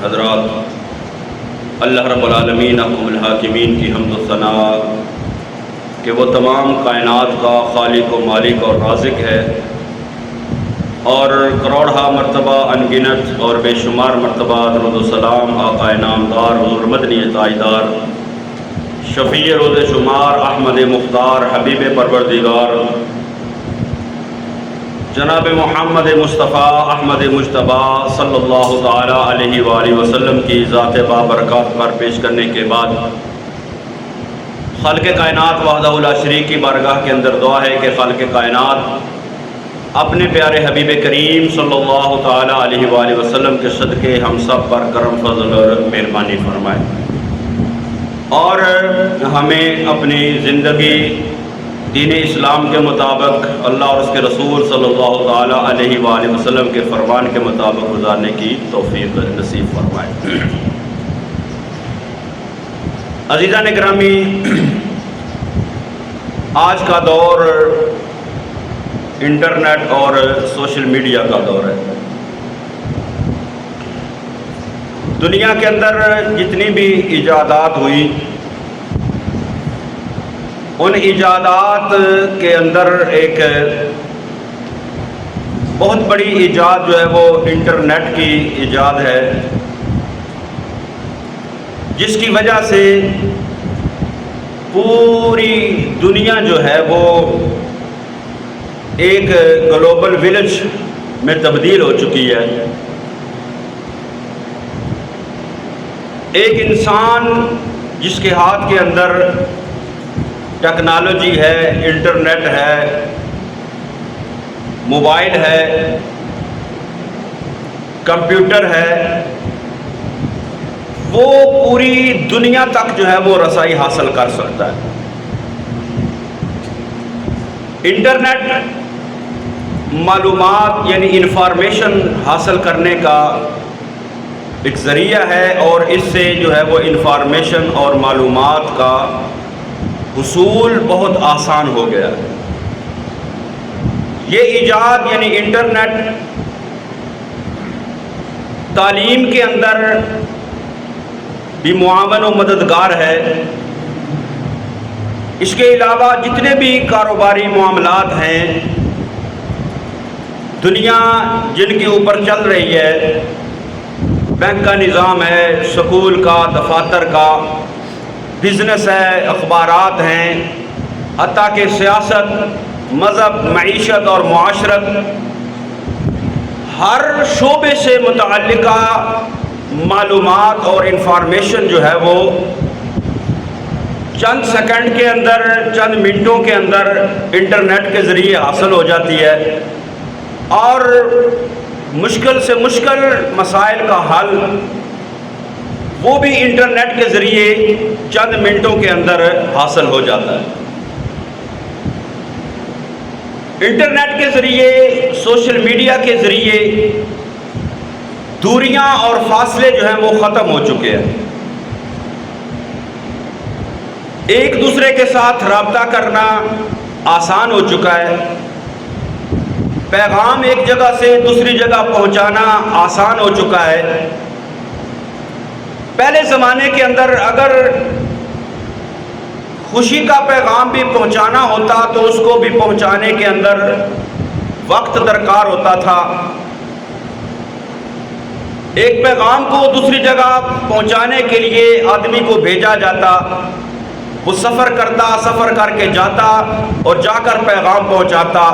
حضرات، اللہ رب العالمین احکم الحاکمین کی حمد و ثنا کہ وہ تمام کائنات کا خالق و مالک اور رازق ہے، اور کروڑہا مرتبہ انگنت اور بے شمار مرتبہ درود و سلام آقا انعامدار حضور مدنی تاجدار شفیع روز شمار احمد مختار حبیب پروردگار جناب محمد مصطفیٰ احمد مجتبیٰ صلی اللہ تعالیٰ علیہ وآلہ وسلم کی ذات بابرکات پر پیش کرنے کے بعد خالق کائنات وحدہ لا شریک کی بارگاہ کے اندر دعا ہے کہ خالق کائنات اپنے پیارے حبیب کریم صلی اللہ تعالیٰ علیہ وآلہ وسلم کے صدقے ہم سب پر کرم فضل اور مہربانی فرمائے، اور ہمیں اپنی زندگی دین اسلام کے مطابق اللہ اور اس کے رسول صلی اللہ تعالیٰ علیہ وآلہ وسلم کے فرمان کے مطابق گزارنے کی توفیق نصیب فرمائے۔ عزیزان گرامی، آج کا دور انٹرنیٹ اور سوشل میڈیا کا دور ہے۔ دنیا کے اندر جتنی بھی ایجادات ہوئی، ان ایجادات کے اندر ایک بہت بڑی ایجاد جو ہے وہ انٹرنیٹ کی ایجاد ہے، جس کی وجہ سے پوری دنیا جو ہے وہ ایک گلوبل ولیج میں تبدیل ہو چکی ہے۔ ایک انسان جس کے ہاتھ کے اندر ٹیکنالوجی ہے، انٹرنیٹ ہے، موبائل ہے، کمپیوٹر ہے، وہ پوری دنیا تک جو ہے وہ رسائی حاصل کر سکتا ہے۔ انٹرنیٹ معلومات یعنی انفارمیشن حاصل کرنے کا ایک ذریعہ ہے، اور اس سے جو ہے وہ انفارمیشن اور معلومات کا حصول بہت آسان ہو گیا ہے۔ یہ ایجاد یعنی انٹرنیٹ تعلیم کے اندر بھی معاون و مددگار ہے۔ اس کے علاوہ جتنے بھی کاروباری معاملات ہیں، دنیا جن کے اوپر چل رہی ہے، بینک کا نظام ہے، سکول کا، دفاتر کا، بزنس ہے، اخبارات ہیں، حتیٰ کہ سیاست، مذہب، معیشت اور معاشرت، ہر شعبے سے متعلقہ معلومات اور انفارمیشن جو ہے وہ چند سیکنڈ کے اندر، چند منٹوں کے اندر انٹرنیٹ کے ذریعے حاصل ہو جاتی ہے، اور مشکل سے مشکل مسائل کا حل وہ بھی انٹرنیٹ کے ذریعے چند منٹوں کے اندر حاصل ہو جاتا ہے۔ انٹرنیٹ کے ذریعے، سوشل میڈیا کے ذریعے دوریاں اور فاصلے جو ہیں وہ ختم ہو چکے ہیں۔ ایک دوسرے کے ساتھ رابطہ کرنا آسان ہو چکا ہے، پیغام ایک جگہ سے دوسری جگہ پہنچانا آسان ہو چکا ہے۔ پہلے زمانے کے اندر اگر خوشی کا پیغام بھی پہنچانا ہوتا تو اس کو بھی پہنچانے کے اندر وقت درکار ہوتا تھا۔ ایک پیغام کو دوسری جگہ پہنچانے کے لیے آدمی کو بھیجا جاتا، وہ سفر کرتا، سفر کر کے جاتا اور جا کر پیغام پہنچاتا،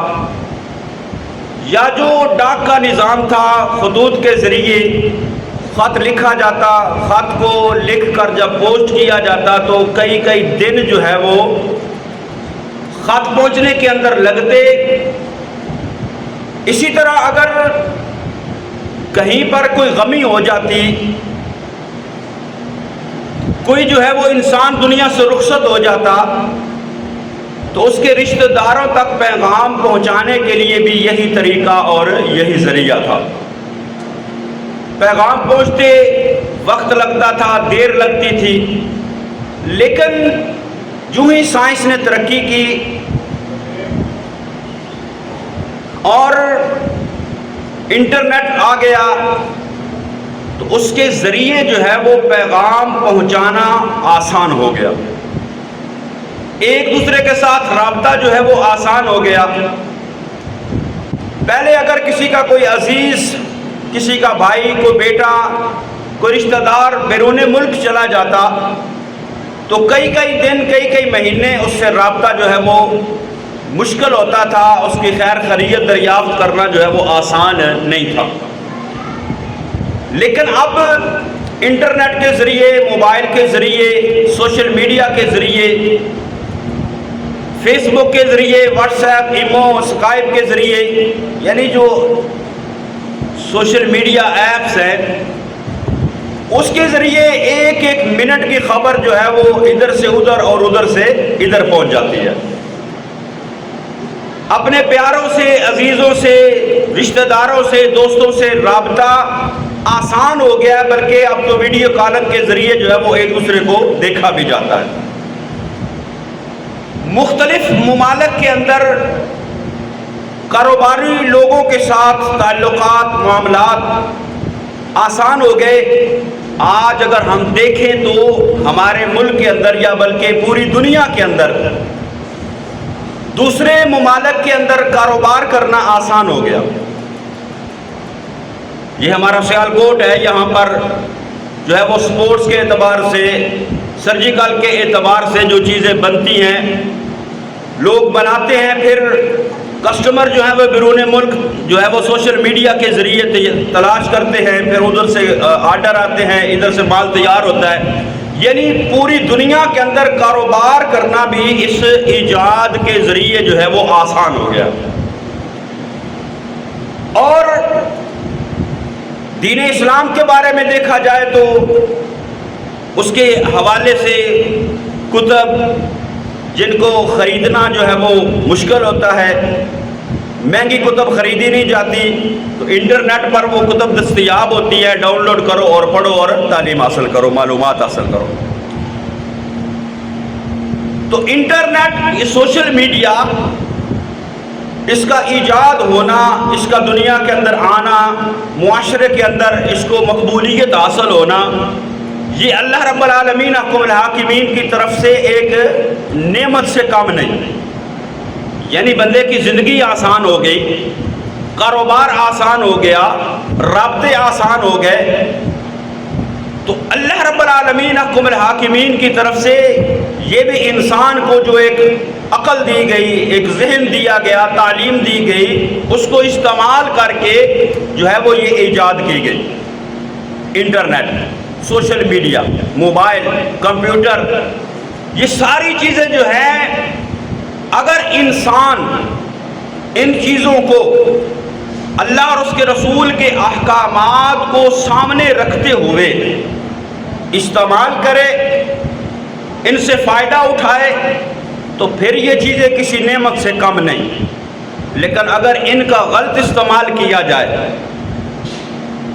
یا جو ڈاک کا نظام تھا، خطوط کے ذریعے خط لکھا جاتا، خط کو لکھ کر جب پوسٹ کیا جاتا تو کئی کئی دن جو ہے وہ خط پہنچنے کے اندر لگتے۔ اسی طرح اگر کہیں پر کوئی غمی ہو جاتی، کوئی جو ہے وہ انسان دنیا سے رخصت ہو جاتا، تو اس کے رشتہ داروں تک پیغام پہنچانے کے لیے بھی یہی طریقہ اور یہی ذریعہ تھا۔ پیغام پہنچتے وقت لگتا تھا، دیر لگتی تھی، لیکن جو ہی سائنس نے ترقی کی اور انٹرنیٹ آ گیا، تو اس کے ذریعے جو ہے وہ پیغام پہنچانا آسان ہو گیا، ایک دوسرے کے ساتھ رابطہ جو ہے وہ آسان ہو گیا۔ پہلے اگر کسی کا کوئی عزیز، کسی کا بھائی، کوئی بیٹا، کوئی رشتہ دار بیرون ملک چلا جاتا تو کئی دن، کئی مہینے اس سے رابطہ جو ہے وہ مشکل ہوتا تھا، اس کی خیر خیریت دریافت کرنا جو ہے وہ آسان نہیں تھا۔ لیکن اب انٹرنیٹ کے ذریعے، موبائل کے ذریعے، سوشل میڈیا کے ذریعے، فیس بک کے ذریعے، واٹس ایپ، ایمو، اسکائپ کے ذریعے، یعنی جو سوشل میڈیا ایپس ہیں اس کے ذریعے ایک منٹ کی خبر جو ہے وہ ادھر سے ادھر اور ادھر سے ادھر پہنچ جاتی ہے۔ اپنے پیاروں سے، عزیزوں سے، رشتہ داروں سے، دوستوں سے رابطہ آسان ہو گیا، بلکہ اب تو ویڈیو کالنگ کے ذریعے جو ہے وہ ایک دوسرے کو دیکھا بھی جاتا ہے۔ مختلف ممالک کے اندر کاروباری لوگوں کے ساتھ تعلقات، معاملات آسان ہو گئے۔ آج اگر ہم دیکھیں تو ہمارے ملک کے اندر یا بلکہ پوری دنیا کے اندر دوسرے ممالک کے اندر کاروبار کرنا آسان ہو گیا۔ یہ ہمارا سیالکوٹ ہے، یہاں پر جو ہے وہ سپورٹس کے اعتبار سے، سرجیکل کے اعتبار سے جو چیزیں بنتی ہیں لوگ بناتے ہیں، پھر کسٹمر جو ہے وہ بیرون ملک جو ہے وہ سوشل میڈیا کے ذریعے تلاش کرتے ہیں، پھر ادھر سے آرڈر آتے ہیں، ادھر سے مال تیار ہوتا ہے۔ یعنی پوری دنیا کے اندر کاروبار کرنا بھی اس ایجاد کے ذریعے جو ہے وہ آسان ہو گیا۔ اور دین اسلام کے بارے میں دیکھا جائے تو اس کے حوالے سے کتب جن کو خریدنا جو ہے وہ مشکل ہوتا ہے، مہنگی کتب خریدی نہیں جاتی، تو انٹرنیٹ پر وہ کتب دستیاب ہوتی ہے، ڈاؤن لوڈ کرو اور پڑھو اور تعلیم حاصل کرو، معلومات حاصل کرو۔ تو انٹرنیٹ، یہ سوشل میڈیا، اس کا ایجاد ہونا، اس کا دنیا کے اندر آنا، معاشرے کے اندر اس کو مقبولیت حاصل ہونا، یہ اللہ رب العالمین احکم الحاکمین کی طرف سے ایک نعمت سے کم نہیں۔ یعنی بندے کی زندگی آسان ہو گئی، کاروبار آسان ہو گیا، رابطے آسان ہو گئے، تو اللہ رب العالمین احکم الحاکمین کی طرف سے یہ بھی انسان کو جو ایک عقل دی گئی، ایک ذہن دیا گیا، تعلیم دی گئی، اس کو استعمال کر کے جو ہے وہ یہ ایجاد کی گئی۔ Internet, social media, mobile, computer, یہ ساری چیزیں جو ہیں، اگر انسان ان چیزوں کو اللہ اور اس کے رسول کے احکامات کو سامنے رکھتے ہوئے استعمال کرے، ان سے فائدہ اٹھائے، تو پھر یہ چیزیں کسی نعمت سے کم نہیں۔ لیکن اگر ان کا غلط استعمال کیا جائے،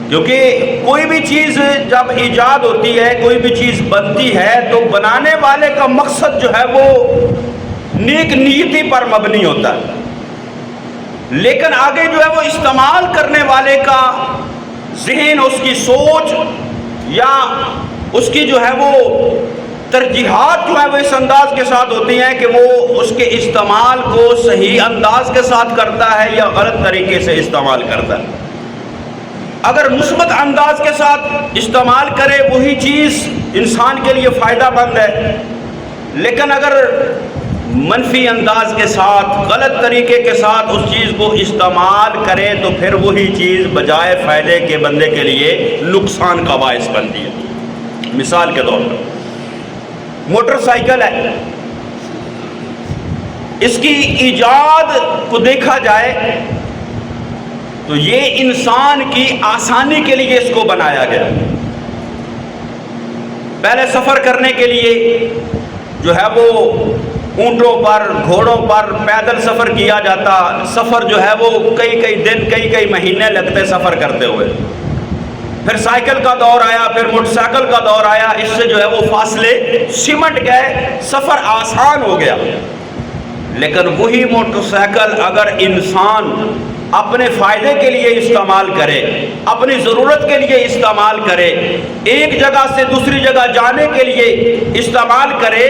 کیونکہ کوئی بھی چیز جب ایجاد ہوتی ہے، کوئی بھی چیز بنتی ہے، تو بنانے والے کا مقصد جو ہے وہ نیک نیتی پر مبنی ہوتا ہے، لیکن آگے جو ہے وہ استعمال کرنے والے کا ذہن، اس کی سوچ یا اس کی جو ہے وہ ترجیحات جو ہے وہ اس انداز کے ساتھ ہوتی ہیں کہ وہ اس کے استعمال کو صحیح انداز کے ساتھ کرتا ہے یا غلط طریقے سے استعمال کرتا ہے۔ اگر مثبت انداز کے ساتھ استعمال کرے وہی چیز انسان کے لیے فائدہ مند ہے، لیکن اگر منفی انداز کے ساتھ، غلط طریقے کے ساتھ اس چیز کو استعمال کرے تو پھر وہی چیز بجائے فائدے کے بندے کے لیے نقصان کا باعث بنتی ہے۔ مثال کے طور پر موٹر سائیکل ہے، اس کی ایجاد کو دیکھا جائے تو یہ انسان کی آسانی کے لیے اس کو بنایا گیا۔ پہلے سفر کرنے کے لیے جو ہے وہ اونٹوں پر، گھوڑوں پر پیدل سفر کیا جاتا، سفر جو ہے وہ کئی دن، کئی مہینے لگتے سفر کرتے ہوئے۔ پھر سائیکل کا دور آیا، پھر موٹر سائیکل کا دور آیا، اس سے جو ہے وہ فاصلے سمٹ گئے، سفر آسان ہو گیا۔ لیکن وہی موٹر سائیکل اگر انسان اپنے فائدے کے لیے استعمال کرے، اپنی ضرورت کے لیے استعمال کرے، ایک جگہ سے دوسری جگہ جانے کے لیے استعمال کرے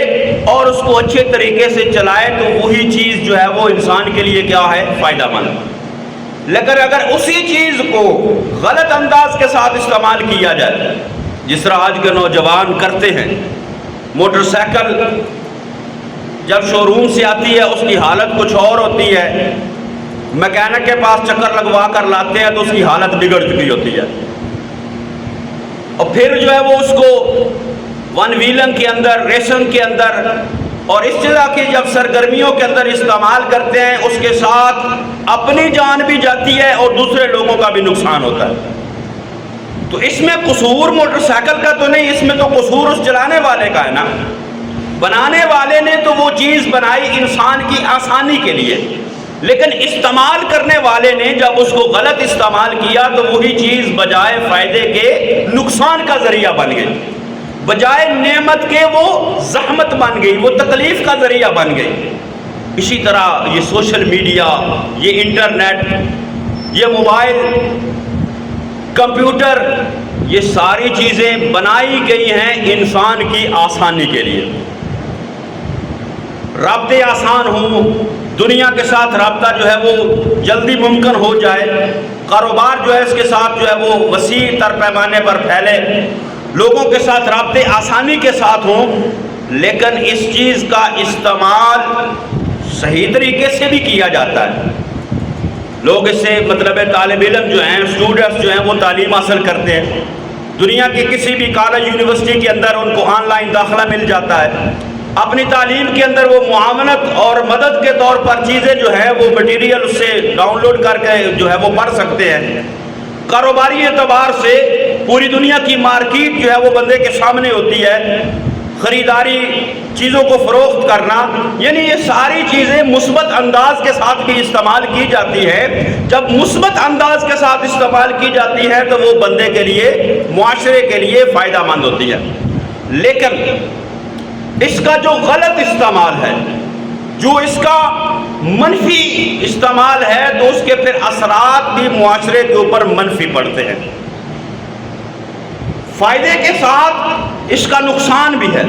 اور اس کو اچھے طریقے سے چلائے، تو وہی چیز جو ہے وہ انسان کے لیے کیا ہے؟ فائدہ مند۔ لیکن اگر اسی چیز کو غلط انداز کے ساتھ استعمال کیا جائے، جس طرح آج کے نوجوان کرتے ہیں، موٹر سائیکل جب شو روم سے آتی ہے اس کی حالت کچھ اور ہوتی ہے، میکینک کے پاس چکر لگوا کر لاتے ہیں تو اس کی حالت بگڑ چکی ہوتی ہے، اور پھر جو ہے وہ اس کو ون ویلنگ کے اندر، ریسنگ کے اندر اور اس طرح کی جب سرگرمیوں کے اندر استعمال کرتے ہیں، اس کے ساتھ اپنی جان بھی جاتی ہے اور دوسرے لوگوں کا بھی نقصان ہوتا ہے۔ تو اس میں قصور موٹر سائیکل کا تو نہیں، اس میں تو قصور اس چلانے والے کا ہے نا۔ بنانے والے نے تو وہ چیز بنائی انسان کی آسانی کے لیے، لیکن استعمال کرنے والے نے جب اس کو غلط استعمال کیا تو وہی چیز بجائے فائدے کے نقصان کا ذریعہ بن گئی، بجائے نعمت کے وہ زحمت بن گئی، وہ تکلیف کا ذریعہ بن گئی۔ اسی طرح یہ سوشل میڈیا، یہ انٹرنیٹ، یہ موبائل، کمپیوٹر، یہ ساری چیزیں بنائی گئی ہیں انسان کی آسانی کے لیے، رابطے آسان ہوں، دنیا کے ساتھ رابطہ جو ہے وہ جلدی ممکن ہو جائے، کاروبار جو ہے اس کے ساتھ جو ہے وہ وسیع تر پیمانے پر پھیلے، لوگوں کے ساتھ رابطے آسانی کے ساتھ ہوں، لیکن اس چیز کا استعمال صحیح طریقے سے بھی کیا جاتا ہے۔ لوگ اس سے مطلب طالب علم جو ہیں، اسٹوڈنٹس جو ہیں، وہ تعلیم حاصل کرتے ہیں، دنیا کی کسی بھی کالج یونیورسٹی کے اندر ان کو آن لائن داخلہ مل جاتا ہے، اپنی تعلیم کے اندر وہ معاونت اور مدد کے طور پر چیزیں جو ہے وہ مٹیریل اس سے ڈاؤن لوڈ کر کے جو ہے وہ پڑھ سکتے ہیں۔ کاروباری اعتبار سے پوری دنیا کی مارکیٹ جو ہے وہ بندے کے سامنے ہوتی ہے، خریداری، چیزوں کو فروخت کرنا، یعنی یہ ساری چیزیں مثبت انداز کے ساتھ بھی استعمال کی جاتی ہے۔ جب مثبت انداز کے ساتھ استعمال کی جاتی ہے تو وہ بندے کے لیے، معاشرے کے لیے فائدہ مند ہوتی ہے۔ لیکن اس کا جو غلط استعمال ہے، جو اس کا منفی استعمال ہے، تو اس کے پھر اثرات بھی معاشرے کے اوپر منفی پڑتے ہیں۔ فائدے کے ساتھ اس کا نقصان بھی ہے۔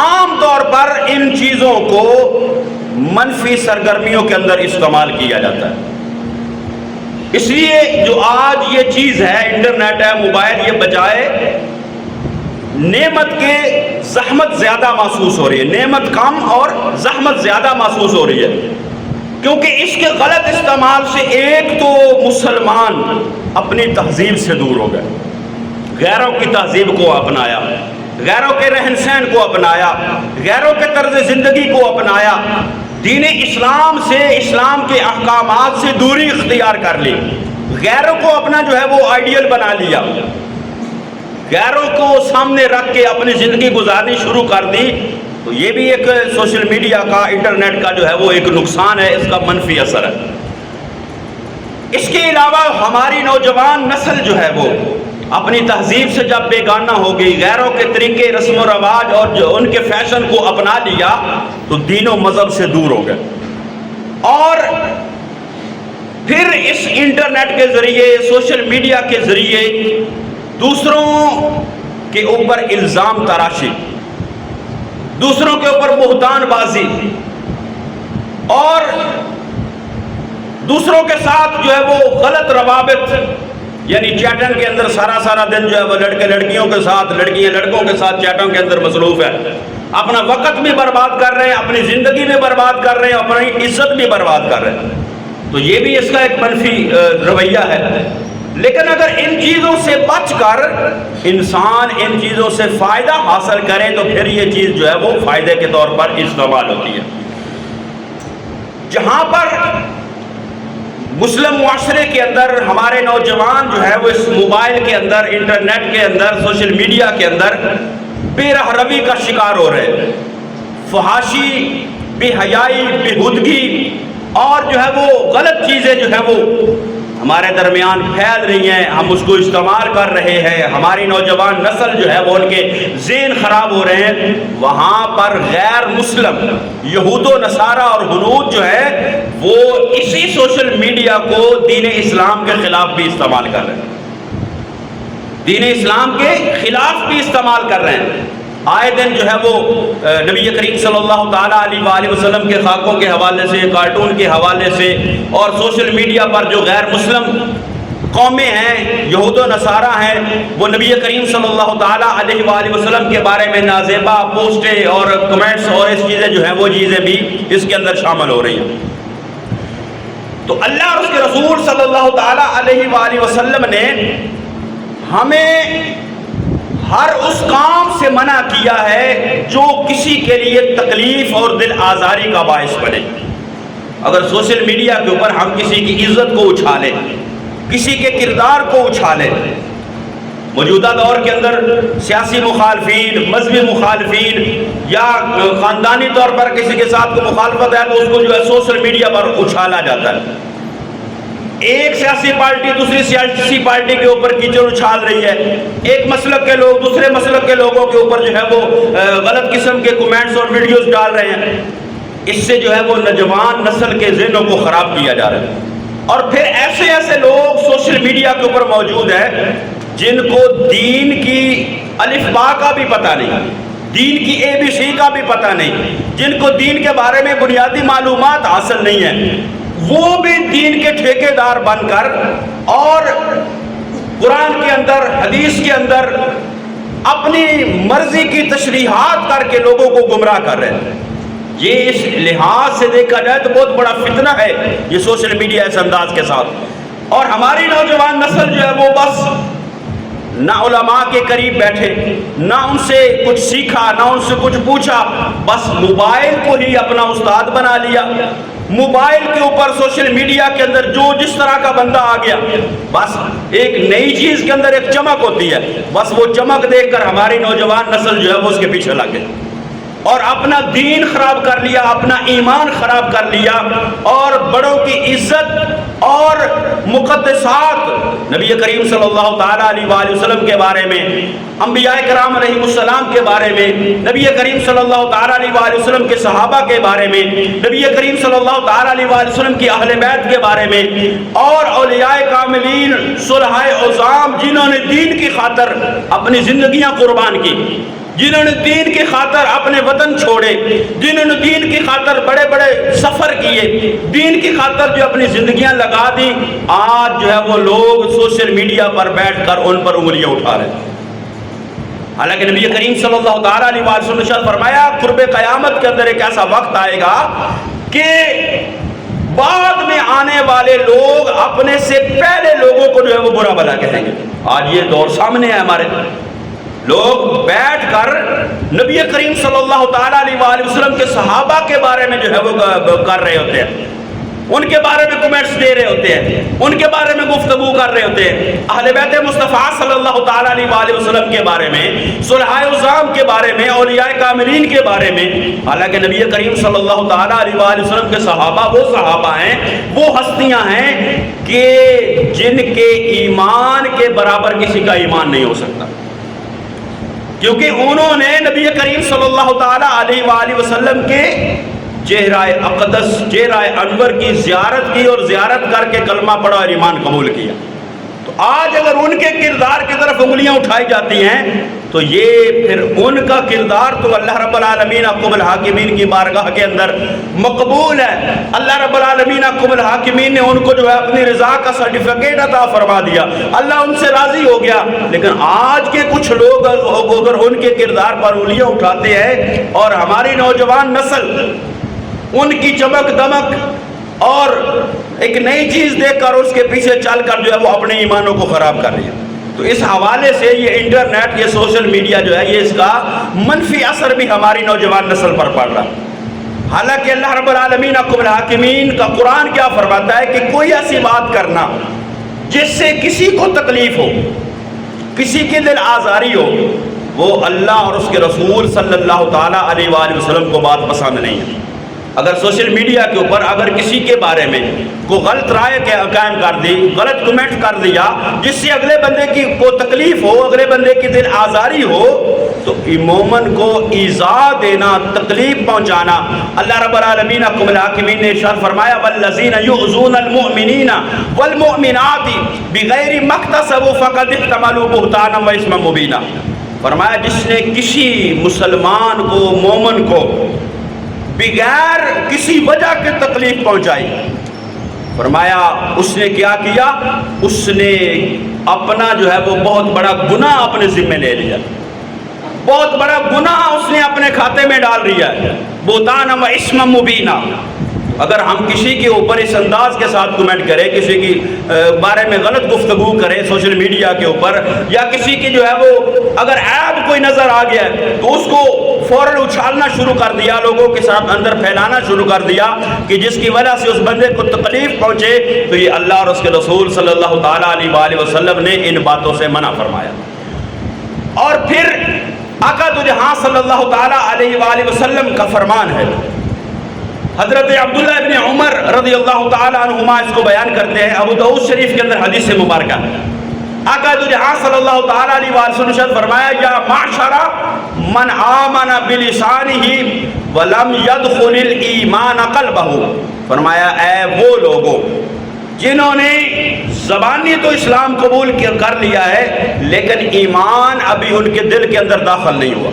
عام طور پر ان چیزوں کو منفی سرگرمیوں کے اندر استعمال کیا جاتا ہے۔ اس لیے جو آج یہ چیز ہے، انٹرنیٹ ہے، موبائل، یہ بجائے نعمت کے زحمت زیادہ محسوس ہو رہی ہے، نعمت کم اور زحمت زیادہ محسوس ہو رہی ہے، کیونکہ اس کے غلط استعمال سے ایک تو مسلمان اپنی تہذیب سے دور ہو گئے، غیروں کی تہذیب کو اپنایا، غیروں کے رہن سہن کو اپنایا، غیروں کے طرز زندگی کو اپنایا، دین اسلام سے، اسلام کے احکامات سے دوری اختیار کر لی، غیروں کو اپنا جو ہے وہ آئیڈیل بنا لیا، غیروں کو سامنے رکھ کے اپنی زندگی گزارنی شروع کر دی۔ تو یہ بھی ایک سوشل میڈیا کا، انٹرنیٹ کا جو ہے وہ ایک نقصان ہے، اس کا منفی اثر ہے۔ اس کے علاوہ ہماری نوجوان نسل جو ہے وہ اپنی تہذیب سے جب بیگانہ ہو گئی، غیروں کے طریقے، رسم و رواج اور جو ان کے فیشن کو اپنا لیا، تو دین و مذہب سے دور ہو گئے، اور پھر اس انٹرنیٹ کے ذریعے، سوشل میڈیا کے ذریعے دوسروں کے اوپر الزام تراشی، دوسروں کے اوپر بہتان بازی، اور دوسروں کے ساتھ جو ہے وہ غلط روابط، یعنی چیٹنگ کے اندر سارا دن جو ہے وہ لڑکے لڑکیوں کے ساتھ، لڑکیاں لڑکوں کے ساتھ چیٹوں کے اندر مصروف ہے، اپنا وقت بھی برباد کر رہے ہیں، اپنی زندگی بھی برباد کر رہے ہیں، اپنی عزت بھی برباد کر رہے ہیں۔ تو یہ بھی اس کا ایک منفی رویہ ہے۔ لیکن اگر ان چیزوں سے بچ کر انسان ان چیزوں سے فائدہ حاصل کرے تو پھر یہ چیز جو ہے وہ فائدے کے طور پر استعمال ہوتی ہے۔ جہاں پر مسلم معاشرے کے اندر ہمارے نوجوان جو ہے وہ اس موبائل کے اندر، انٹرنیٹ کے اندر، سوشل میڈیا کے اندر بے رہ روی کا شکار ہو رہے ہیں، فحاشی، بے حیائی، بے ہودگی اور جو ہے وہ غلط چیزیں جو ہے وہ ہمارے درمیان پھیل رہی ہیں، ہم اس کو استعمال کر رہے ہیں، ہماری نوجوان نسل جو ہے وہ ان کے ذہن خراب ہو رہے ہیں۔ وہاں پر غیر مسلم یہود و نصارہ اور ہنود جو ہے وہ اسی سوشل میڈیا کو دین اسلام کے خلاف بھی استعمال کر رہے ہیں، دین اسلام کے خلاف بھی استعمال کر رہے ہیں۔ آئے دن جو ہے وہ نبی کریم صلی اللہ تعالیٰ علیہ وآلہ وسلم کے خاکوں کے حوالے سے، کارٹون کے حوالے سے، اور سوشل میڈیا پر جو غیر مسلم قومیں ہیں، یہود و نصارہ ہیں، وہ نبی کریم صلی اللہ تعالیٰ علیہ وآلہ وسلم کے بارے میں نازیبا پوسٹیں اور کمنٹس اور اس چیزیں جو ہیں وہ چیزیں بھی اس کے اندر شامل ہو رہی ہیں۔ تو اللہ اور اس کے رسول صلی اللہ تعالیٰ علیہ وآلہ وسلم نے ہمیں ہر اس کام سے منع کیا ہے جو کسی کے لیے تکلیف اور دل آزاری کا باعث بنے۔ اگر سوشل میڈیا کے اوپر ہم کسی کی عزت کو اچھالیں، کسی کے کردار کو اچھالیں، موجودہ دور کے اندر سیاسی مخالفین، مذہبی مخالفین یا خاندانی طور پر کسی کے ساتھ کوئی مخالفت ہے تو اس کو جو ہے سوشل میڈیا پر اچھالا جاتا ہے۔ ایک سیاسی پارٹی دوسری سیاسی پارٹی کے اوپر کیچڑ اچھال رہی ہے، ایک مسلک کے لوگ دوسرے مسلک کے لوگوں کے اوپر جو ہے وہ غلط قسم کے کمنٹس اور ویڈیوز ڈال رہے ہیں۔ اس سے جو ہے وہ نوجوان نسل کے ذہنوں کو خراب کیا جا رہا ہے۔ اور پھر ایسے ایسے لوگ سوشل میڈیا کے اوپر موجود ہیں جن کو دین کی الف با کا بھی پتہ نہیں، دین کی ABC کا بھی پتہ نہیں، جن کو دین کے بارے میں بنیادی معلومات حاصل نہیں ہیں، وہ بھی دین کے ٹھیکیدار بن کر اور قرآن کے اندر، حدیث کے اندر اپنی مرضی کی تشریحات کر کے لوگوں کو گمراہ کر رہے ہیں۔ یہ اس لحاظ سے دیکھا جائے تو بہت بڑا فتنہ ہے یہ سوشل میڈیا اس انداز کے ساتھ۔ اور ہماری نوجوان نسل جو ہے وہ بس نہ علماء کے قریب بیٹھے، نہ ان سے کچھ سیکھا، نہ ان سے کچھ پوچھا، بس موبائل کو ہی اپنا استاد بنا لیا۔ موبائل کے اوپر سوشل میڈیا کے اندر جو جس طرح کا بندہ آ گیا، بس ایک نئی چیز کے اندر ایک چمک ہوتی ہے، بس وہ چمک دیکھ کر ہماری نوجوان نسل جو ہے وہ اس کے پیچھے لگ گئی اور اپنا دین خراب کر لیا، اپنا ایمان خراب کر لیا، اور بڑوں کی عزت اور مقدسات نبی کریم صلی اللہ تعالیٰ علیہ وآلہ وسلم کے بارے میں، انبیاء کرام علیہ السلام کے بارے میں، نبی کریم صلی اللہ تعالیٰ علیہ وآلہ وسلم کے صحابہ کے بارے میں، نبی کریم صلی اللہ تعالیٰ علیہ وآلہ وسلم کی اہل بیت کے بارے میں، اور اولیاء کاملین، صلحاء عظام جنہوں نے دین کی خاطر اپنی زندگیاں قربان کی، جنہوں نے دین کی خاطر اپنے وطن چھوڑے، جنہوں نے دین کی خاطر بڑے بڑے سفر کیے، دین کی خاطر جو اپنی زندگیاں لگا دی، آج جو ہے وہ لوگ سوشل میڈیا پر بیٹھ کر ان پر انگلیاں اٹھا رہے ہیں۔ حالانکہ نبی کریم صلی اللہ تعالیٰ علیہ وسلم نے ارشاد فرمایا قرب قیامت کے اندر ایک ایسا وقت آئے گا کہ بعد میں آنے والے لوگ اپنے سے پہلے لوگوں کو جو ہے وہ برا بھلا کہیں گے۔ آج یہ دور سامنے ہے ہمارے، لوگ بیٹھ کر نبی کریم صلی اللہ تعالیٰ علیہ وآلہ وسلم کے صحابہ کے بارے میں جو ہے وہ کر رہے ہوتے ہیں، ان کے بارے میں کمنٹس دے رہے ہوتے ہیں، ان کے بارے میں گفتگو کر رہے ہوتے ہیں، اہل بیت مصطفیٰ صلی اللہ تعالیٰ علیہ وآلہ وسلم کے بارے میں، صلحاء عظام کے بارے میں، اولیاء کاملین کے بارے میں۔ حالانکہ نبی کریم صلی اللہ تعالیٰ علیہ وآلہ وسلم کے صحابہ وہ صحابہ ہیں، وہ ہستیاں ہیں کہ جن کے ایمان کے برابر کسی کا ایمان نہیں ہو سکتا، کیونکہ انہوں نے نبی کریم صلی اللہ تعالیٰ علیہ وآلہ وسلم کے چہرہ اقدس، چہرہ انور کی زیارت کی اور زیارت کر کے کلمہ پڑھا اور ایمان قبول کیا۔ تو آج اگر ان کے کردار کی طرف انگلیاں اٹھائی جاتی ہیں تو یہ پھر ان کا کردار تو اللہ رب العالمین حکم الحاکمین کی بارگاہ کے اندر مقبول ہے۔ اللہ رب العالمین حکم الحاکمین نے ان کو جو ہے اپنی رضا کا سرٹیفکیٹ عطا فرما دیا، اللہ ان سے راضی ہو گیا۔ لیکن آج کے کچھ لوگ اگر ان کے کردار پر انگلیاں اٹھاتے ہیں اور ہماری نوجوان نسل ان کی چمک دمک اور ایک نئی چیز دیکھ کر اس کے پیچھے چل کر جو ہے وہ اپنے ایمانوں کو خراب کر رہی ہے، تو اس حوالے سے یہ انٹرنیٹ، یہ سوشل میڈیا جو ہے یہ اس کا منفی اثر بھی ہماری نوجوان نسل پر پڑ رہا ہے۔ حالانکہ اللہ رب العالمین حکم الحاکمین کا قرآن کیا فرماتا ہے کہ کوئی ایسی بات کرنا جس سے کسی کو تکلیف ہو، کسی کی دل آزاری ہو، وہ اللہ اور اس کے رسول صلی اللہ تعالیٰ علیہ وآلہ وسلم کو بات پسند نہیں ہے۔ اگر سوشل میڈیا کے اوپر اگر کسی کے بارے میں کوئی غلط رائے قائم کر دی، غلط کمنٹ کر دیا جس سے اگلے بندے کی کو تکلیف ہو، اگلے بندے کی دل آزاری ہو، تو مومن کو ایذا دینا، تکلیف پہنچانا، اللہ رب العالمین حکم الحاکمین نے ارشاد فرمایا والذین یؤذون المؤمنین والمؤمنات بغیر ما اکتسبوا فقد احتملوا بہتانا و اثما مبینا۔ فرمایا جس نے کسی مسلمان کو، مومن کو بغیر کسی وجہ کے تکلیف پہنچائی، فرمایا اس نے کیا کیا؟ اس نے اپنا جو ہے وہ بہت بڑا گناہ اپنے ذمہ لے لیا، بہت بڑا گناہ اس نے اپنے کھاتے میں ڈال لیا ہے، بہتان و اسم مبینہ۔ اگر ہم کسی کے اوپر اس انداز کے ساتھ کمنٹ کریں، کسی کی بارے میں غلط گفتگو کریں سوشل میڈیا کے اوپر، یا کسی کی جو ہے وہ اگر عیب کوئی نظر آ گیا ہے تو اس کو فوراً اچھالنا شروع کر دیا، لوگوں کے ساتھ اندر پھیلانا شروع کر دیا کہ جس کی وجہ سے اس بندے کو تکلیف پہنچے، تو یہ اللہ اور اس کے رسول صلی اللہ تعالیٰ علیہ وآلہ وسلم نے ان باتوں سے منع فرمایا۔ اور پھر آقا دو جہاں صلی اللہ تعالیٰ علیہ وآلہ وسلم کا فرمان ہے، حضرت عبداللہ ابن عمر رضی اللہ تعالیٰ عنہما اس کو بیان کرتے ہیں، ابو داؤد شریف کے اندر حدیث مبارکہ، آقا دو جہاں صلی اللہ تعالیٰ علیہ وآلہ وسلم نے فرمایا یا معشر من آمن بلسانہ ولم يدخل الایمان قلبہ، فرمایا اے وہ لوگوں جنہوں نے زبانی تو اسلام قبول کر لیا ہے لیکن ایمان ابھی ان کے دل کے اندر داخل نہیں ہوا۔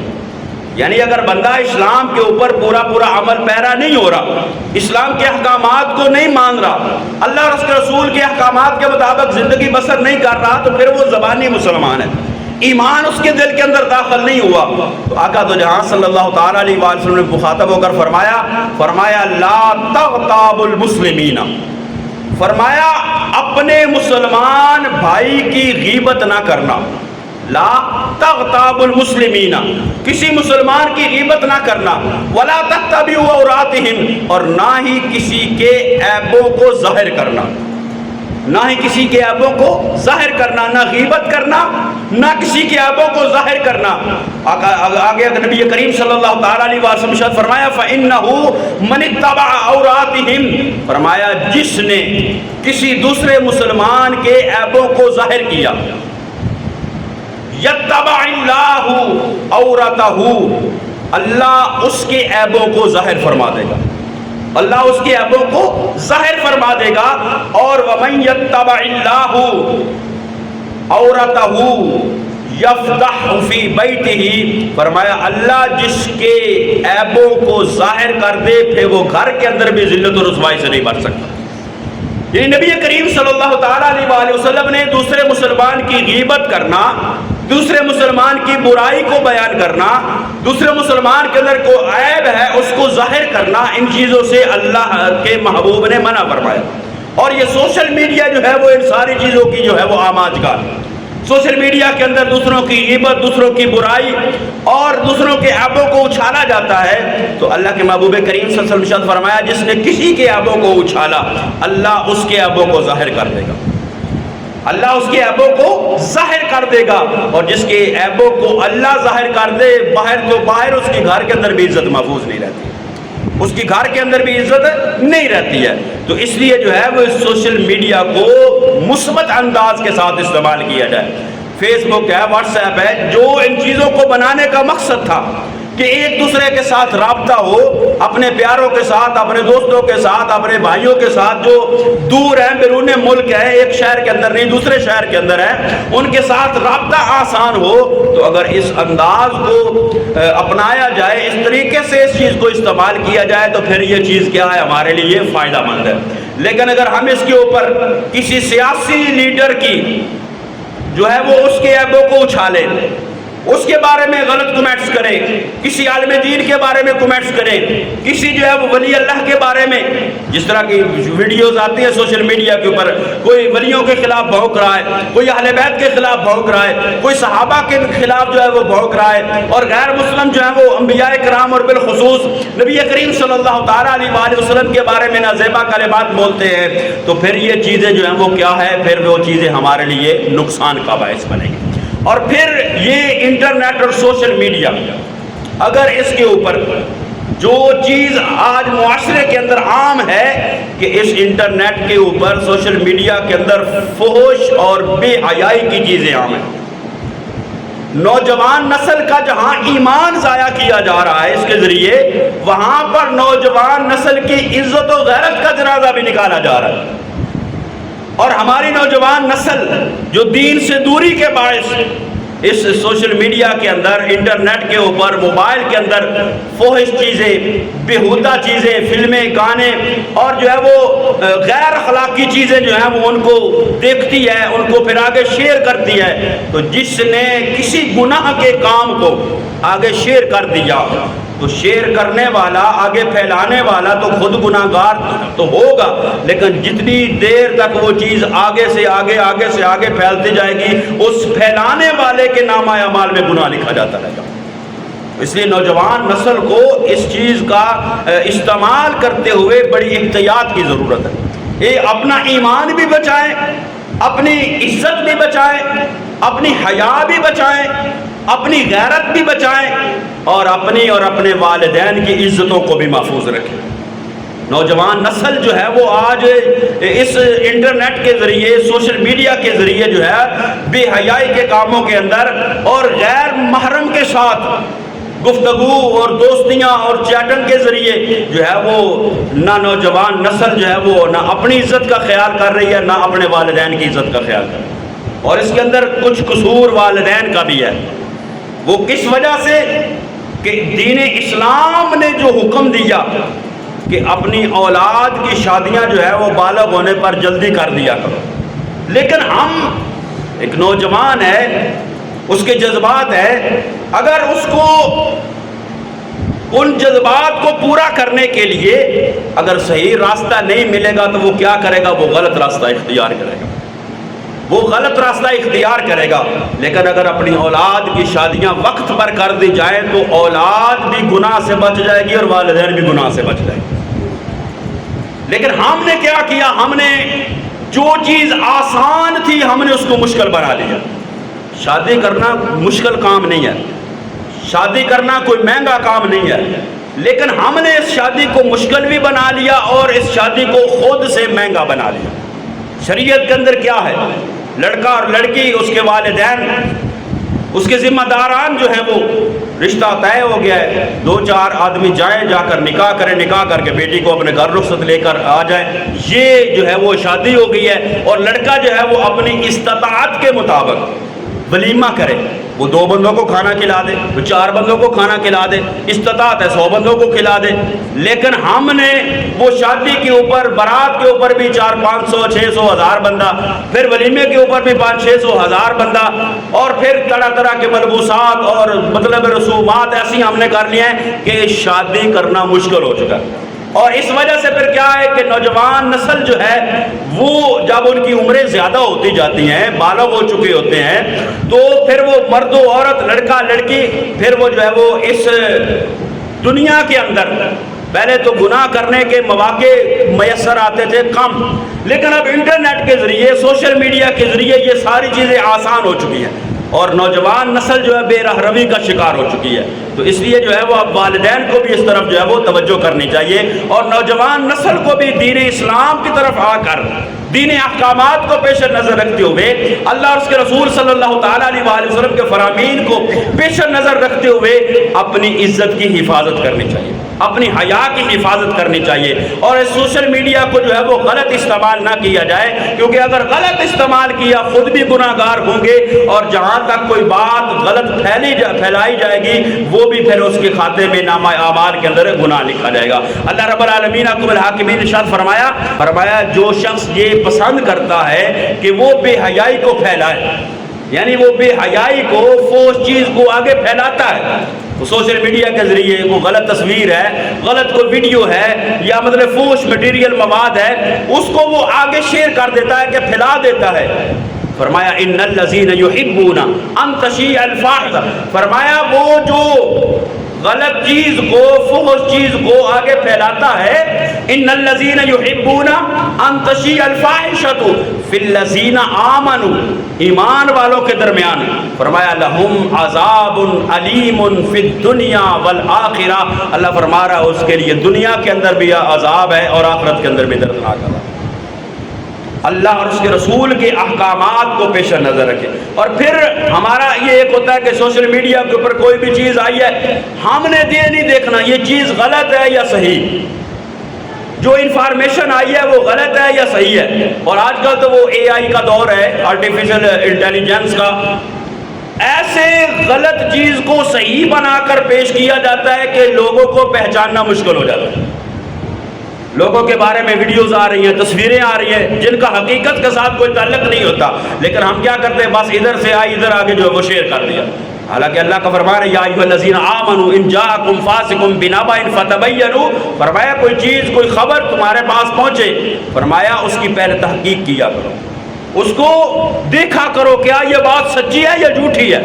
یعنی اگر بندہ اسلام کے اوپر پورا عمل پیرا نہیں ہو رہا، اسلام کے احکامات کو نہیں مان رہا، اللہ اور اس کے رسول کے احکامات کے مطابق زندگی بسر نہیں کر رہا، تو پھر وہ زبانی مسلمان ہے، ایمان اس کے دل کے اندر داخل نہیں ہوا۔ تو آقا دو جہاں صلی اللہ تعالیٰ علیہ وآلہ وسلم نے مخاطب ہو کر فرمایا لا تغتاب المسلمین، فرمایا اپنے مسلمان بھائی کی غیبت نہ کرنا، لا تغتاب المسلمین، کسی مسلمان کی غیبت نہ کرنا، ولا تتبعوا عوراتہم، اور نہ ہی کسی کے عیبوں کو ظاہر کرنا، نہ ہی کسی کے عیبوں کو ظاہر کرنا، نہ غیبت کرنا، نہ کسی کے عیبوں کو ظاہر کرنا۔ آگے نبی کریم صلی اللہ تعالیٰ علیہ وسلم فرمایا فَإِنَّهُ مَنِ اتَّبَعَ عَوْرَاتِهِمْ، فرمایا جس نے کسی دوسرے مسلمان کے عیبوں کو ظاہر کیا، یتبع اللہ عورتہ، اللہ اس کے عیبوں کو ظاہر فرما دے گا، اللہ اس کے عیبوں کو ظاہر فرما دے گا۔ اور وَمَن يَتَّبَعِ اللَّهُ عَوْرَتَهُ يَفْضَحْهُ فِي بَيْتِهِ، فرمایا اللہ جس کے عیبوں کو ظاہر کر دے پھر وہ گھر کے اندر بھی ذلت و رسوائی سے نہیں بچ سکتا۔ یعنی نبی کریم صلی اللہ تعالیٰ علیہ وآلہ وسلم نے دوسرے مسلمان کی غیبت کرنا، دوسرے مسلمان کی برائی کو بیان کرنا، دوسرے مسلمان کے اندر کوئی عیب ہے اس کو ظاہر کرنا، ان چیزوں سے اللہ کے محبوب نے منع فرمایا۔ اور یہ سوشل میڈیا جو ہے وہ ان ساری چیزوں کی جو ہے وہ آماجگار ہے۔ سوشل میڈیا کے اندر دوسروں کی غیبت، دوسروں کی برائی اور دوسروں کے عیبوں کو اچھالا جاتا ہے، تو اللہ کے محبوب کریم صلی اللہ علیہ وسلم نے فرمایا جس نے کسی کے عیبوں کو اچھالا اللہ اس کے عیبوں کو ظاہر کر دے گا، اللہ اس کے عیبوں کو ظاہر کر دے گا۔ اور جس کے عیبوں کو اللہ ظاہر کر دے باہر تو باہر، اس کی گھر کے اندر بھی عزت محفوظ نہیں رہتی، اس کی گھر کے اندر بھی عزت نہیں رہتی ہے۔ تو اس لیے جو ہے وہ سوشل میڈیا کو مثبت انداز کے ساتھ استعمال کیا جائے، فیس بک ہے، واٹس ایپ ہے، جو ان چیزوں کو بنانے کا مقصد تھا کہ ایک دوسرے کے ساتھ رابطہ ہو، اپنے پیاروں کے ساتھ، اپنے دوستوں کے ساتھ، اپنے بھائیوں کے ساتھ جو دور ہیں، بیرون ملک ہیں، ایک شہر کے اندر نہیں دوسرے شہر کے اندر ہیں، ان کے ساتھ رابطہ آسان ہو۔ تو اگر اس انداز کو اپنایا جائے، اس طریقے سے اس چیز کو استعمال کیا جائے تو پھر یہ چیز کیا ہے ہمارے لیے فائدہ مند ہے۔ لیکن اگر ہم اس کے اوپر کسی سیاسی لیڈر کی جو ہے وہ اس کے عیبوں کو اچھالیں، اس کے بارے میں غلط کمنٹس کریں، کسی عالم دین کے بارے میں کمنٹس کریں، کسی جو ہے وہ ولی اللہ کے بارے میں جس طرح کی ویڈیوز آتی ہیں سوشل میڈیا کے اوپر، کوئی ولیوں کے خلاف بھونک رہا ہے، کوئی اہل بیت کے خلاف بھونک رہا ہے، کوئی صحابہ کے خلاف جو ہے وہ بھونک رہا ہے، اور غیر مسلم جو ہے وہ انبیاء کرام اور بالخصوص نبی کریم صلی اللہ تعالیٰ علیہ وآلہ وسلم کے بارے میں نازیبا کلمات بولتے ہیں، تو پھر یہ چیزیں جو ہیں وہ کیا ہے، پھر وہ چیزیں ہمارے لیے نقصان کا باعث بنے گی۔ اور پھر یہ انٹرنیٹ اور سوشل میڈیا، اگر اس کے اوپر جو چیز آج معاشرے کے اندر عام ہے کہ اس انٹرنیٹ کے اوپر سوشل میڈیا کے اندر فحش اور بے حیائی کی چیزیں عام ہیں، نوجوان نسل کا جہاں ایمان ضائع کیا جا رہا ہے اس کے ذریعے، وہاں پر نوجوان نسل کی عزت و غیرت کا جنازہ بھی نکالا جا رہا ہے۔ اور ہماری نوجوان نسل جو دین سے دوری کے باعث اس سوشل میڈیا کے اندر، انٹرنیٹ کے اوپر، موبائل کے اندر فحش چیزیں، بیہودہ چیزیں، فلمیں، گانے اور جو ہے وہ غیر اخلاقی چیزیں جو ہیں وہ ان کو دیکھتی ہے، ان کو پھر آگے شیئر کرتی ہے۔ تو جس نے کسی گناہ کے کام کو آگے شیئر کر دیا تو شیئر کرنے والا، آگے پھیلانے والا تو خود گناہگار تو ہوگا، لیکن جتنی دیر تک وہ چیز آگے سے آگے پھیلتی جائے گی، اس پھیلانے والے کے نامہ اعمال میں گناہ لکھا جاتا رہے گا۔ اس لیے نوجوان نسل کو اس چیز کا استعمال کرتے ہوئے بڑی احتیاط کی ضرورت ہے۔ یہ اپنا ایمان بھی بچائیں، اپنی عزت بھی بچائیں، اپنی حیا بھی بچائیں، اپنی غیرت بھی بچائیں، اور اپنی اور اپنے والدین کی عزتوں کو بھی محفوظ رکھیں۔ نوجوان نسل جو ہے وہ آج اس انٹرنیٹ کے ذریعے، سوشل میڈیا کے ذریعے جو ہے بے حیائی کے کاموں کے اندر اور غیر محرم کے ساتھ گفتگو اور دوستیاں اور چیٹنگ کے ذریعے جو ہے وہ نہ نوجوان نسل جو ہے وہ نہ اپنی عزت کا خیال کر رہی ہے، نہ اپنے والدین کی عزت کا خیال کر رہی ہے۔ اور اس کے اندر کچھ قصور والدین کا بھی ہے۔ وہ کس وجہ سے کہ دین اسلام نے جو حکم دیا کہ اپنی اولاد کی شادیاں جو ہے وہ بالغ ہونے پر جلدی کر دیا کرو، لیکن ہم، ایک نوجوان ہے، اس کے جذبات ہے، اگر اس کو ان جذبات کو پورا کرنے کے لیے اگر صحیح راستہ نہیں ملے گا تو وہ کیا کرے گا؟ وہ غلط راستہ اختیار کرے گا، وہ غلط راستہ اختیار کرے گا۔ لیکن اگر اپنی اولاد کی شادیاں وقت پر کر دی جائیں تو اولاد بھی گناہ سے بچ جائے گی اور والدین بھی گناہ سے بچ جائے گی۔ لیکن ہم نے کیا کیا؟ ہم نے جو چیز آسان تھی ہم نے اس کو مشکل بنا لیا۔ شادی کرنا مشکل کام نہیں ہے، شادی کرنا کوئی مہنگا کام نہیں ہے، لیکن ہم نے اس شادی کو مشکل بھی بنا لیا اور اس شادی کو خود سے مہنگا بنا لیا۔ شریعت کے اندر کیا ہے؟ لڑکا اور لڑکی، اس کے والدین، اس کے ذمہ داران جو ہیں وہ رشتہ طے ہو گیا ہے، 2-4 آدمی جائیں، جا کر نکاح کریں، نکاح کر کے بیٹی کو اپنے گھر رخصت لے کر آ جائیں، یہ جو ہے وہ شادی ہو گئی ہے۔ اور لڑکا جو ہے وہ اپنی استطاعت کے مطابق ولیمہ کرے، وہ 2 بندوں کو کھانا کھلا دے، وہ 4 بندوں کو کھانا کھلا دے، استطاعت ہے 100 بندوں کو کھلا دے۔ لیکن ہم نے وہ شادی کے اوپر، بارات کے اوپر بھی 400-500 600 1000 بندہ، پھر ولیمے کے اوپر بھی 500-600 1000 بندہ، اور پھر طرح طرح کے ملبوسات اور مطلب رسومات ایسی ہم نے کر لیے ہیں کہ شادی کرنا مشکل ہو چکا ہے۔ اور اس وجہ سے پھر کیا ہے کہ نوجوان نسل جو ہے وہ جب ان کی عمریں زیادہ ہوتی جاتی ہیں، بالغ ہو چکے ہوتے ہیں، تو پھر وہ مرد و عورت، لڑکا لڑکی، پھر وہ جو ہے وہ اس دنیا کے اندر پہلے تو گناہ کرنے کے مواقع میسر آتے تھے کم، لیکن اب انٹرنیٹ کے ذریعے، سوشل میڈیا کے ذریعے یہ ساری چیزیں آسان ہو چکی ہیں اور نوجوان نسل جو ہے بے راہ روی کا شکار ہو چکی ہے۔ تو اس لیے جو ہے وہ اب والدین کو بھی اس طرف جو ہے وہ توجہ کرنی چاہیے، اور نوجوان نسل کو بھی دین اسلام کی طرف آ کر دین احکامات کو پیش نظر رکھتے ہوئے، اللہ اور اس کے رسول صلی اللہ تعالیٰ علیہ وآلہ وسلم کے فرامین کو پیش نظر رکھتے ہوئے اپنی عزت کی حفاظت کرنی چاہیے، اپنی حیا کی حفاظت کرنی چاہیے، اور اس سوشل میڈیا کو جو ہے وہ غلط استعمال نہ کیا جائے، کیونکہ اگر غلط استعمال کیا خود بھی گناہ گار ہوں گے، اور جہاں تک کوئی بات غلط پھیلائی جائے گی وہ بھی پھر اس کے کھاتے میں نامہ اعمال کے اندر گناہ لکھا جائے گا۔ اللہ رب العالمین حکم الحاکمین ارشاد فرمایا جو شخص یہ پسند کرتا ہے کہ وہ بے حیائی کو پھیلائے، یعنی وہ بے حیائی کو، فحش چیز کو آگے پھیلاتا ہے، سوشل میڈیا کے ذریعے وہ غلط تصویر ہے، غلط کوئی ویڈیو ہے، یا مطلب فحش مٹیریل مواد ہے، اس کو وہ آگے شیئر کر دیتا ہے کہ پھیلا دیتا ہے۔ فرمایا ان الذین یحبون ان تشیع الفاحشہ، فرمایا وہ جو غلط چیز کو، فحش چیز کو آگے پھیلاتا ہے، ان الذین یحبون ان تشیع الفاحشہ فی الذین آمنوا، ایمان والوں کے درمیان، فرمایا لہم عذاب علیم فی الدنیا والآخرہ، اللہ فرما رہا ہے اس کے لیے دنیا کے اندر بھی عذاب ہے اور آخرت کے اندر بھی دردناک عذاب۔ اللہ اور اس کے رسول کے احکامات کو پیش نظر رکھے، اور پھر ہمارا یہ ایک ہوتا ہے کہ سوشل میڈیا کے اوپر کوئی بھی چیز آئی ہے ہم نے یہ نہیں دیکھنا یہ چیز غلط ہے یا صحیح، جو انفارمیشن آئی ہے وہ غلط ہے یا صحیح ہے۔ اور آج کل تو وہ اے آئی کا دور ہے، آرٹیفیشل انٹیلیجنس کا، ایسے غلط چیز کو صحیح بنا کر پیش کیا جاتا ہے کہ لوگوں کو پہچاننا مشکل ہو جاتا ہے۔ لوگوں کے بارے میں ویڈیوز آ رہی ہیں، تصویریں آ رہی ہیں جن کا حقیقت کے ساتھ کوئی تعلق نہیں ہوتا، لیکن ہم کیا کرتے ہیں، بس ادھر سے آئی ادھر آگے جو ہے وہ شیئر کر دیا۔ حالانکہ اللہ کا فرمان ہے یا ایھا الذین آمنوا ان جاءکم فاسق بنبأ فتبینوا، فرمایا کوئی چیز کوئی خبر تمہارے پاس پہنچے، فرمایا اس کی پہلے تحقیق کیا کرو، اس کو دیکھا کرو کیا یہ بات سچی ہے یا جھوٹی ہے۔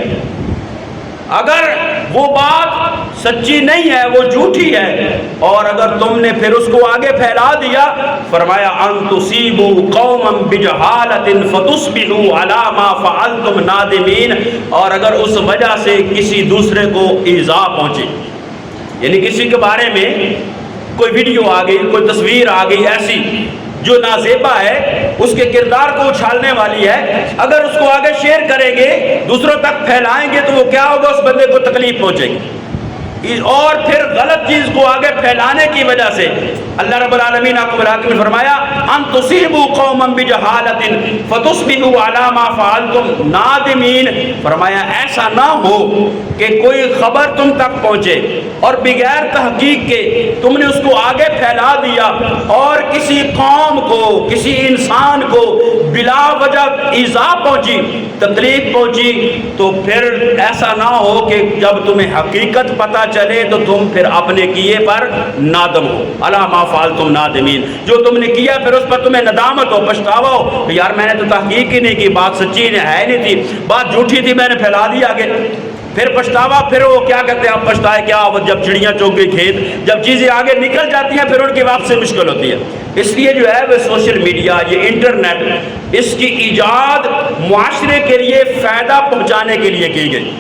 اگر وہ بات سچی نہیں ہے وہ جھوٹی ہے، اور اگر تم نے پھر اس کو آگے پھیلا دیا، فرمایا ان تصیبوا قوما بجہالۃ فتصبحوا علی ما فعلتم نادمین، اور اگر اس وجہ سے کسی دوسرے کو ایذا پہنچے، یعنی کسی کے بارے میں کوئی ویڈیو آ گئی، کوئی تصویر آ گئی ایسی جو نازیبا ہے، اس کے کردار کو اچھالنے والی ہے، اگر اس کو آگے شیئر کریں گے، دوسروں تک پھیلائیں گے تو وہ کیا ہوگا، اس بندے کو تکلیف پہنچے گی، اور پھر غلط چیز کو آگے پھیلانے کی وجہ سے اللہ رب العالمین آپ کو فرمایا ان تصیبوا قوما بجہالۃ فتصبحوا علی ما فعلتم نادمین، فرمایا ایسا نہ ہو کہ کوئی خبر تم تک پہنچے اور بغیر تحقیق کے تم نے اس کو آگے پھیلا دیا اور کسی قوم کو کسی انسان کو بلا وجہ ایذا پہنچی، تکلیف پہنچی، تو پھر ایسا نہ ہو کہ جب تمہیں حقیقت پتہ چلے تو تم پھر اپنے کیے پر نادم ہو، علی ما فعلتم نادمین، جو تم نے کیا پھر اس پر تمہیں ندامت ہو، پچھتاوا ہو کہ یار میں نے تو تحقیق ہی نہیں کی، بات سچی ہے نہیں تھی، بات جھوٹی تھی، میں نے پھیلا دی آگے، پھر پچھتاوا، پھر وہ کیا کہتے ہیں، اب پچھتائے کیا، جب چڑیاں چوگ گئی کھیت، جب چیزیں آگے نکل جاتی ہیں پھر ان کی واپسی مشکل ہوتی ہے۔ اس لیے جو ہے وہ سوشل میڈیا، یہ انٹرنیٹ، اس کی ایجاد معاشرے کے لیے فائدہ پہنچانے کے لیے کی گئی،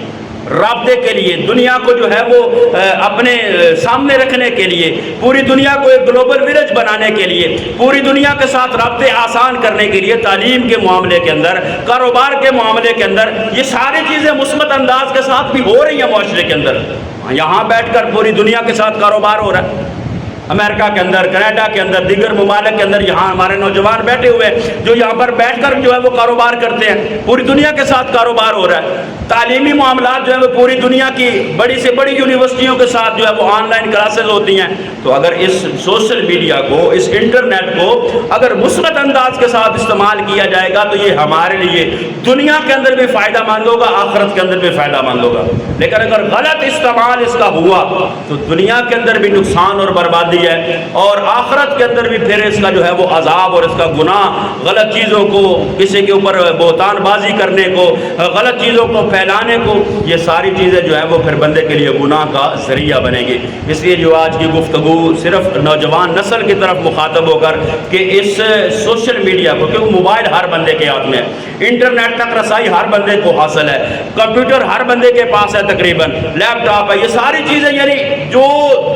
رابطے کے لیے، دنیا کو جو ہے وہ اپنے سامنے رکھنے کے لیے، پوری دنیا کو ایک گلوبل ولیج بنانے کے لیے، پوری دنیا کے ساتھ رابطے آسان کرنے کے لیے، تعلیم کے معاملے کے اندر، کاروبار کے معاملے کے اندر، یہ ساری چیزیں مثبت انداز کے ساتھ بھی ہو رہی ہیں معاشرے کے اندر۔ یہاں بیٹھ کر پوری دنیا کے ساتھ کاروبار ہو رہا ہے، امریکہ کے اندر، کینیڈا کے اندر، دیگر ممالک کے اندر، یہاں ہمارے نوجوان بیٹھے ہوئے جو یہاں پر بیٹھ کر جو ہے وہ کاروبار کرتے ہیں، پوری دنیا کے ساتھ کاروبار ہو رہا ہے۔ تعلیمی معاملات جو ہے وہ پوری دنیا کی بڑی سے بڑی یونیورسٹیوں کے ساتھ جو ہے وہ آن لائن کلاسز ہوتی ہیں۔ تو اگر اس سوشل میڈیا کو، اس انٹرنیٹ کو اگر مثبت انداز کے ساتھ استعمال کیا جائے گا تو یہ ہمارے لیے دنیا کے اندر بھی فائدہ مند ہوگا، آخرت کے اندر بھی فائدہ مند ہوگا۔ لیکن اگر غلط استعمال اس کا ہوا تو دنیا کے اندر بھی نقصان اور بربادی ہے، اور آخرت کے اندر بھی پھر اس کا جو ہے وہ عذاب اور اس کا گناہ، غلط چیزوں کو، کسی کے اوپر بہتان بازی کرنے کو، غلط چیزوں کو پھیلانے کو، یہ ساری چیزیں جو ہے وہ پھر بندے کے لیے گناہ کا ذریعہ بنے گی۔ اس لیے جو آج کی گفتگو صرف نوجوان نسل کی طرف مخاطب ہو کر کہ اس سوشل میڈیا کو، کیونکہ موبائل ہر بندے کے ہاتھ میں ہے، انٹرنیٹ تک رسائی ہر بندے کو حاصل ہے، کمپیوٹر ہر بندے کے پاس ہے، تقریباً لیپ ٹاپ ہے، یہ ساری چیزیں یعنی جو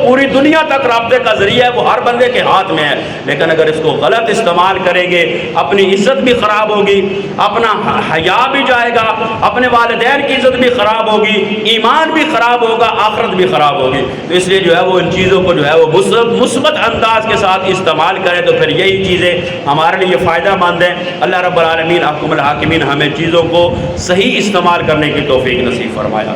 پوری دنیا تک رابطے کا ذریعہ ہے وہ ہر بندے کے ہاتھ میں ہے، لیکن اگر اس کو غلط استعمال کریں گے اپنی عزت بھی خراب ہوگی، اپنا حیا بھی جائے گا، اپنے والدین کی عزت بھی خراب ہوگی، ایمان بھی خراب ہوگا، آخرت بھی خراب ہوگی۔ تو اس لیے جو ہے وہ ان چیزوں کو جو ہے وہ مثبت انداز کے ساتھ استعمال کریں تو پھر یہی چیزیں ہمارے لیے فائدہ مند ہیں۔ اللہ رب العالمین احکم الحاکمین ہمیں چیزوں کو صحیح استعمال کرنے کی توفیق نصیب فرمایا۔